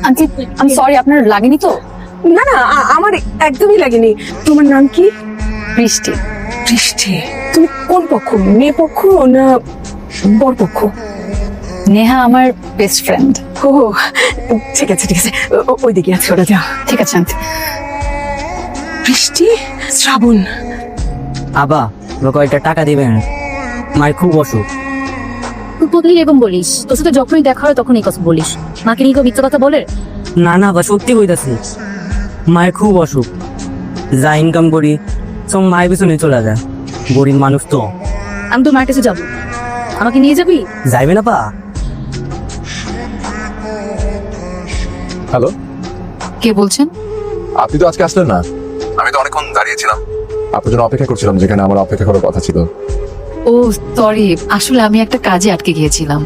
Aunty আমি sorry, আপনার লাগেনি তো? না না, আমার একদমই লাগেনি। তোমার নাম কি? বৃষ্টি। বৃষ্টি। তুমি কোন পক্ষ, মেয়ে পক্ষ না বর পক্ষ? নেহা আমার বেস্ট ফ্রেন্ড। ও ঠিক আছে ঠিক আছে, ওইদিকে আছে, ওরা যাও। ঠিক আছে আন্টি। বৃষ্টি, শ্রাবণ। আবা কয়েকটা টাকা দিবেন, মায়ের খুব অসুখ। তুই বদলি এবং বলিস, তোর সাথে যখনই দেখা হয় তখন এই কথা বলিস। মাকে নিয়ে কেউ মিথ্যা কথা বলে? না না বা সত্যি হইতাছে, মায়ের খুব অসুখ। যা ইনকাম করি সব মায়ের পিছনে চলে যায়, গরিব মানুষ তো। আমি তোর মার কাছে যাবো, আমাকে নিয়ে যাবি? যাইবে না পা? হ্যালো, কে বলছেন? আপনি তো আজকে আসলেন না। আমি তো অনেকক্ষণ দাঁড়িয়েছিলাম, আপনার জন্য অপেক্ষা করছিলাম, যেখানে আমার অপেক্ষা করার কথা ছিল। ও সরি, আসলে আমি একটা কাজে আটকে গিয়েছিলাম।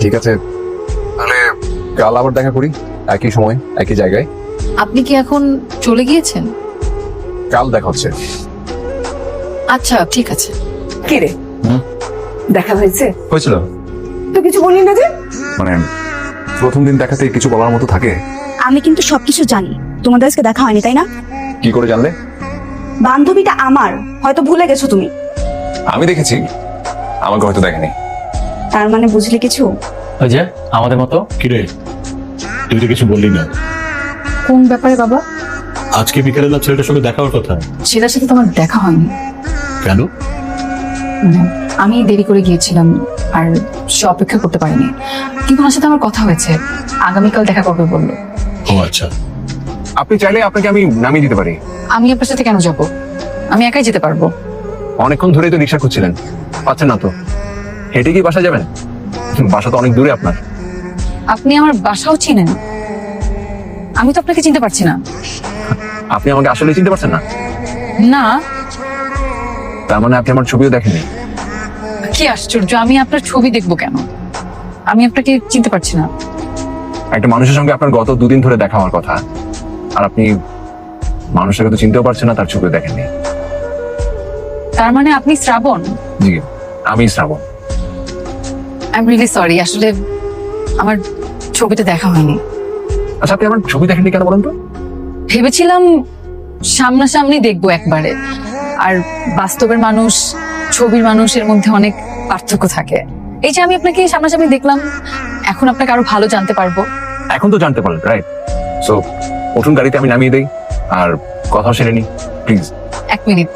ঠিক আছে, তাহলে কাল আবার দেখা করি, একই সময় একই জায়গায়। আপনি কি এখন চলে গিয়েছেন? কাল দেখা হচ্ছে। আচ্ছা ঠিক আছে। কে রে, দেখা হয়েছে? হয়েছিল তো কিছু বললি না যে? মানে প্রথম দিন দেখাতে কিছু বলার মতো থাকে? আমি কিন্তু সবকিছু জানি। তোমাদের আজকে দেখা হয়নি তাই না? কি করে জানলে? বান্ধবীটা আমার, হয়তো ভুলে গেছো তুমি। আমি দেখেছি, আমাকে হয়তো দেখেনি। তার মানে বুঝলে কিছু? ওই যে আমাদের মতো। কিরে, তুই তো কিছু বললি না। কোন ব্যাপারে বাবা? আজকে বিকেলে না ছেলেটার সঙ্গে দেখা হওয়ার কথা। ছেলের সাথে তো আমার দেখা হয়নি। কেন? মানে আমি দেরি করে গিয়েছিলাম আর সে অপেক্ষা করতে পারিনি, কিন্তু ওনার সাথে আমার কথা হয়েছে, আগামীকাল দেখা করবে বললো। ও আচ্ছা। আপনি চাইলে আপনাকে আমি নামিয়ে দিতে পারি। আমি আপনার সাথে কেন যাব? আমি একাই যেতে পারবো। অনেকক্ষণ ধরেই তো রিক্সা খুঁজছিলেন, পাচ্ছেন না তো। হেঁটে কি বাসা যাবেন? বাসা তো অনেক দূরে আপনার। আপনি আমার বাসাও চিনেন? আমি তো আপনাকে চিনতে পারছি না। আপনি আমাকে আসলে চিনতে পারছেন না? না। তার মানে আপনি আমার ছবিও দেখেননি? কি আশ্চর্য, আমি আপনার ছবি দেখবো কেন? আমি আপনাকে চিনতে পারছি না। একটা মানুষের সঙ্গে আপনার গত দুদিন ধরে দেখা হওয়ার কথা, আর আপনি মানুষটাকে তো চিনতেও পারছেন না, তার ছবিও দেখেননি। তার মানে আপনি শ্রাবণ? জি, আমি শ্রাবণ। আই এম রিয়েলি সরি, আসলে আমার ছবিটা দেখা হয়নি। আচ্ছা, আপনি আমার ছবি দেখেননি কেন বলেন তো? ভেবেছিলাম সামনাসামনি দেখবো একবারে, আর বাস্তবের মানুষ ছবির মানুষের মধ্যে অনেক পার্থক্য থাকে। এই যে আমি আপনাকে সামনাসামনি দেখলাম, এখন আপনাকে আরো ভালো জানতে পারবো। এখন তো জানতে পারলেন, রাইট? সো উঠুন গাড়িতে, আমি নামিয়ে দেই আর কথা সেরে নি প্লিজ। 1 মিনিট।